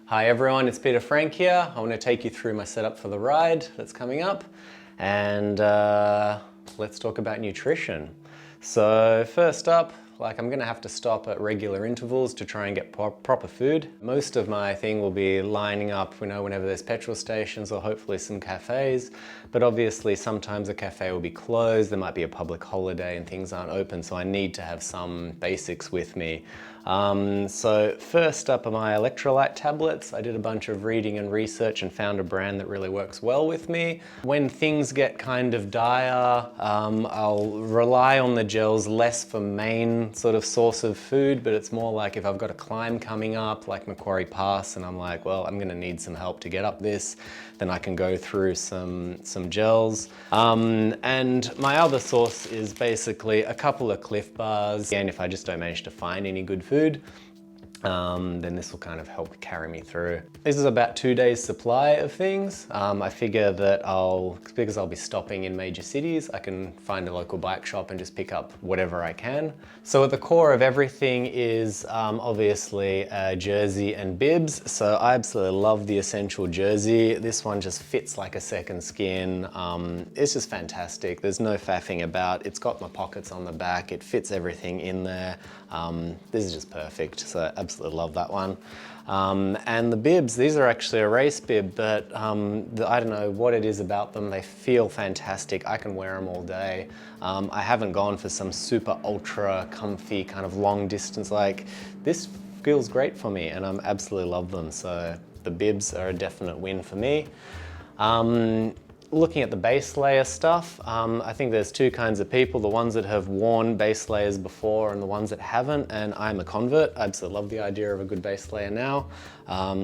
Hi everyone, it's Peter Frank here. I want to take you through my setup for the ride that's coming up, and let's talk about nutrition. So first up, I'm gonna have to stop at regular intervals to try and get proper food. Most of my thing will be lining up, whenever there's petrol stations or hopefully some cafes. But obviously sometimes a cafe will be closed, there might be a public holiday and things aren't open, so I need to have some basics with me. So first up are my electrolyte tablets. I did a bunch of reading and research and found a brand that really works well with me. When things get kind of dire, I'll rely on the gels less for main sort of source of food, but it's more like if I've got a climb coming up like Macquarie Pass and I'm like, well, I'm gonna need some help to get up this, then I can go through some gels. And my other source is basically a couple of Cliff Bars. And if I just don't manage to find any good food, then this will kind of help carry me through. This is about 2 days supply of things. I figure that because I'll be stopping in major cities, I can find a local bike shop and just pick up whatever I can. So at the core of everything is obviously a jersey and bibs. So I absolutely love the Essential jersey. This one just fits like a second skin. It's just fantastic. There's no faffing about. It's got my pockets on the back. It fits everything in there. This is just perfect. So absolutely love that one. And the bibs, these are actually a race bib, but I don't know what it is about them. They feel fantastic. I can wear them all day. I haven't gone for some super ultra comfy kind of long distance. This feels great for me and I absolutely love them. So the bibs are a definite win for me. Looking at the base layer stuff, I think there's two kinds of people, the ones that have worn base layers before and the ones that haven't, and I'm a convert. I absolutely love the idea of a good base layer now,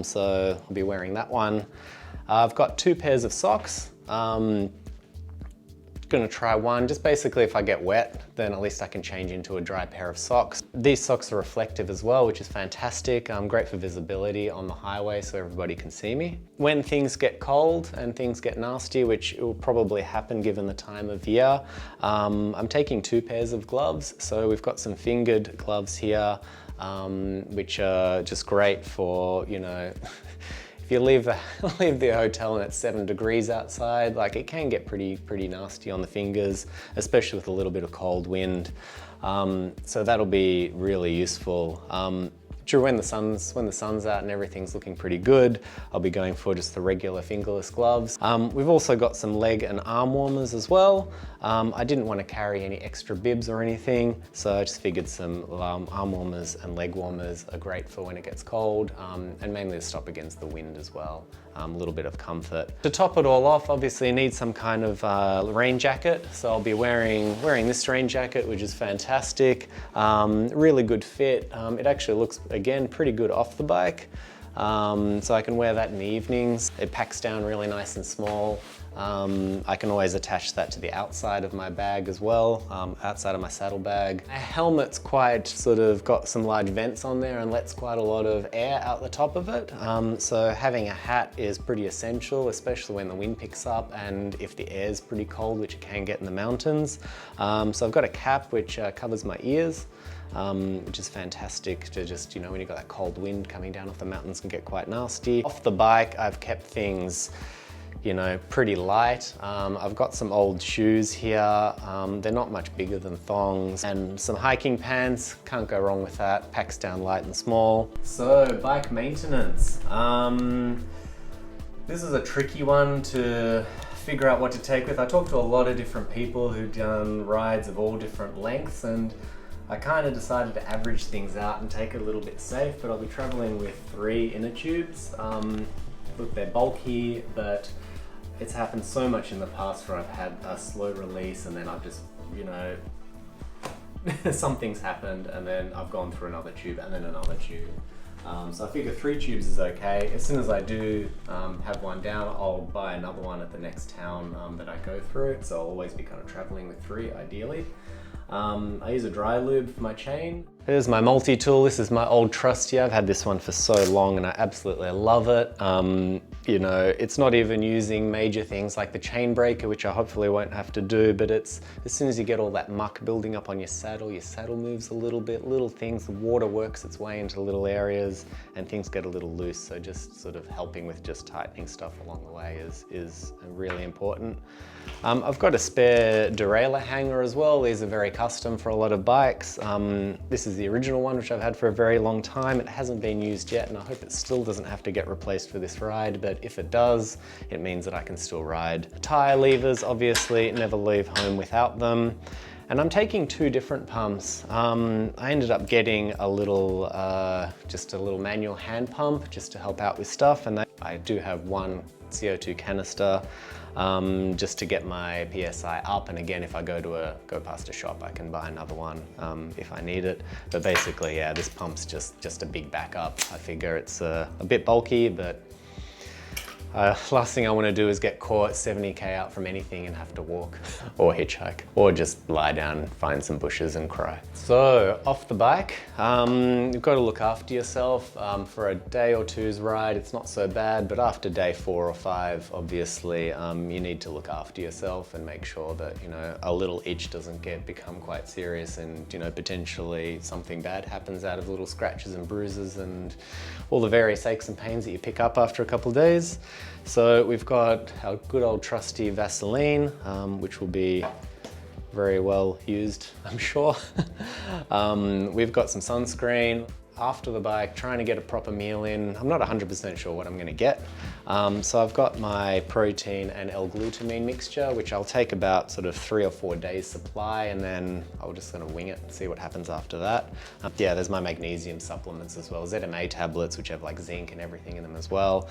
so I'll be wearing that one. I've got 2 pairs of socks. Gonna try one, just basically if I get wet, then at least I can change into a dry pair of socks. These socks are reflective as well, which is fantastic. Great for visibility on the highway so everybody can see me. When things get cold and things get nasty, which will probably happen given the time of year, I'm taking 2 pairs of gloves. So we've got some fingered gloves here, which are just great for, if you leave the hotel and it's 7 degrees outside, it can get pretty nasty on the fingers, especially with a little bit of cold wind. So that'll be really useful. When the sun's out and everything's looking pretty good, I'll be going for just the regular fingerless gloves. We've also got some leg and arm warmers as well. I didn't want to carry any extra bibs or anything, so I just figured some arm warmers and leg warmers are great for when it gets cold, and mainly to stop against the wind as well. A little bit of comfort. To top it all off, obviously you need some kind of rain jacket, so I'll be wearing this rain jacket, which is fantastic. Really good fit. It actually looks, again, pretty good off the bike. So I can wear that in the evenings. It packs down really nice and small. I can always attach that to the outside of my bag as well, outside of my saddlebag. My helmet's quite got some large vents on there and lets quite a lot of air out the top of it. So having a hat is pretty essential, especially when the wind picks up and if the air's pretty cold, which it can get in the mountains. So I've got a cap which covers my ears. Which is fantastic to just, when you've got that cold wind coming down off the mountains can get quite nasty. Off the bike, I've kept things, pretty light. I've got some old shoes here. They're not much bigger than thongs, and some hiking pants. Can't go wrong with that. Packs down light and small. So, bike maintenance. This is a tricky one to figure out what to take with. I talked to a lot of different people who've done rides of all different lengths, and I kind of decided to average things out and take it a little bit safe, but I'll be traveling with 3 inner tubes. Look, they're bulky, but it's happened so much in the past where I've had a slow release and then I've just, something's happened and then I've gone through another tube and then another tube. So I figure 3 tubes is okay. As soon as I do have one down, I'll buy another one at the next town that I go through. So I'll always be kind of traveling with 3 ideally. I use a dry lube for my chain. Here's my multi-tool. This is my old trusty. I've had this one for so long and I absolutely love it. You know, it's not even using major things like the chain breaker, which I hopefully won't have to do, but it's as soon as you get all that muck building up on your saddle moves a little bit, little things, the water works its way into little areas and things get a little loose. So just sort of helping with just tightening stuff along the way is really important. I've got a spare derailleur hanger as well. These are very custom for a lot of bikes. This is the original one, which I've had for a very long time. It hasn't been used yet, and I hope it still doesn't have to get replaced for this ride, but if it does, it means that I can still ride. Tire levers, obviously, never leave home without them. And I'm taking two different pumps. I ended up getting a little, just a little manual hand pump just to help out with stuff, and I do have one CO2 canister just to get my PSI up, and again, if I go past a shop, I can buy another one if I need it. But basically, yeah, this pump's just a big backup. I figure it's a bit bulky, but last thing I want to do is get caught 70k out from anything and have to walk or hitchhike or just lie down, find some bushes and cry. So off the bike, you've got to look after yourself. For a day or two's ride, it's not so bad, but after day 4 or 5, obviously, you need to look after yourself and make sure that, you know, a little itch doesn't become quite serious and, you know, potentially something bad happens out of little scratches and bruises and all the various aches and pains that you pick up after a couple of days. So we've got our good old trusty Vaseline, which will be very well used, I'm sure. We've got some sunscreen. After the bike, trying to get a proper meal in. I'm not 100% sure what I'm gonna get. So I've got my protein and L-glutamine mixture, which I'll take about sort of 3 or 4 days supply, and then I'll just gonna wing it and see what happens after that. Yeah, there's my magnesium supplements as well, ZMA tablets, which have like zinc and everything in them as well.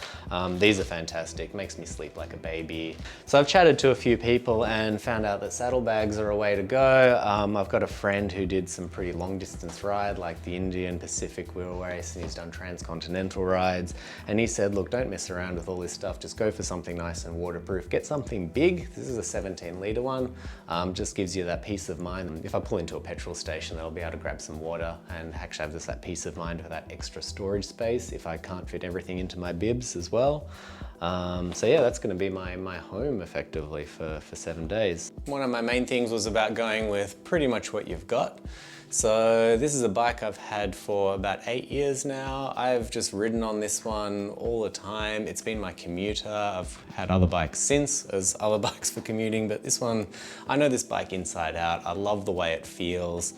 These are fantastic, makes me sleep like a baby. So I've chatted to a few people and found out that saddlebags are a way to go. I've got a friend who did some pretty long distance ride, like the Indian Pacific wheel race, and he's done transcontinental rides, and he said, look, don't mess around with all this stuff, just go for something nice and waterproof. Get something big. This is a 17-litre one. Just gives you that peace of mind. If I pull into a petrol station, I'll be able to grab some water and actually have just that peace of mind for that extra storage space if I can't fit everything into my bibs as well. So yeah, that's going to be my home effectively for 7 days. One of my main things was about going with pretty much what you've got. So this is a bike I've had for about 8 years now. I've just ridden on this one all the time. It's been my commuter. I've had other bikes since as other bikes for commuting, but this one, I know this bike inside out. I love the way it feels.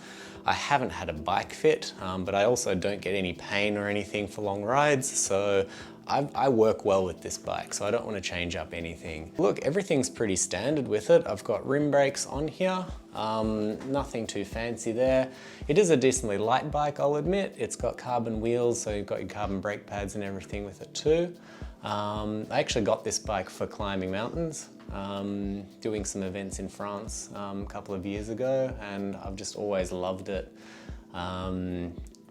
I haven't had a bike fit, but I also don't get any pain or anything for long rides. So I work well with this bike, so I don't want to change up anything. Look, everything's pretty standard with it. I've got rim brakes on here, nothing too fancy there. It is a decently light bike, I'll admit. It's got carbon wheels, so you've got your carbon brake pads and everything with it too. I actually got this bike for climbing mountains, doing some events in France a couple of years ago, and I've just always loved it.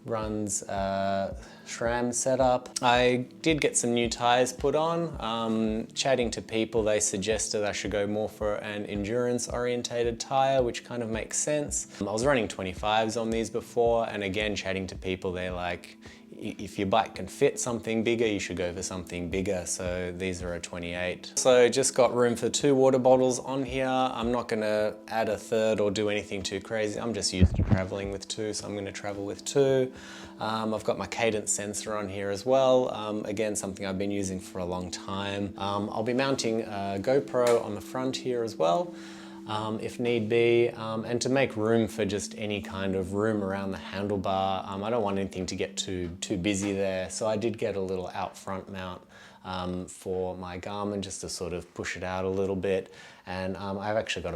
Runs SRAM setup. I did get some new tires put on. Chatting to people, they suggested I should go more for an endurance orientated tire, which kind of makes sense. I was running 25s on these before, and again, chatting to people, they're like, if your bike can fit something bigger, you should go for something bigger. So these are a 28. So just got room for 2 water bottles on here. I'm not gonna add a third or do anything too crazy. I'm just used to traveling with 2, so I'm gonna travel with 2. I've got my cadence sensor on here as well. Again, something I've been using for a long time. I'll be mounting a GoPro on the front here as well, if need be, and to make room for just any kind of room around the handlebar. I don't want anything to get too busy there, so I did get a little out front mount for my Garmin just to sort of push it out a little bit, and I've actually got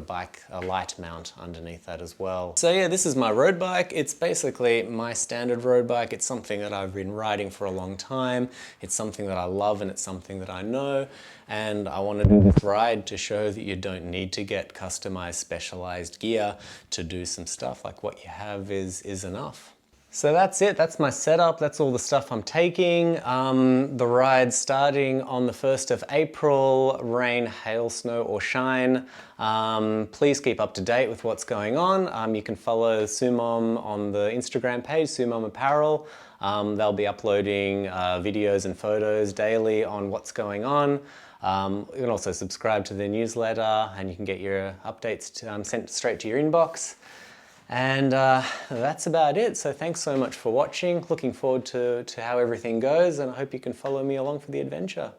a light mount underneath that as well. So yeah, this is my road bike. It's basically my standard road bike. It's something that I've been riding for a long time. It's something that I love, and it's something that I know, and I want to do this ride to show that you don't need to get customized, specialized gear to do some stuff. Like, what you have is enough. So that's it, that's my setup, that's all the stuff I'm taking. The ride's starting on the 1st of April, rain, hail, snow or shine. Please keep up to date with what's going on. You can follow Soomom on the Instagram page, Soomom Apparel. They'll be uploading videos and photos daily on what's going on. You can also subscribe to their newsletter and you can get your updates sent straight to your inbox. And that's about it. So thanks so much for watching. Looking forward to how everything goes, and I hope you can follow me along for the adventure.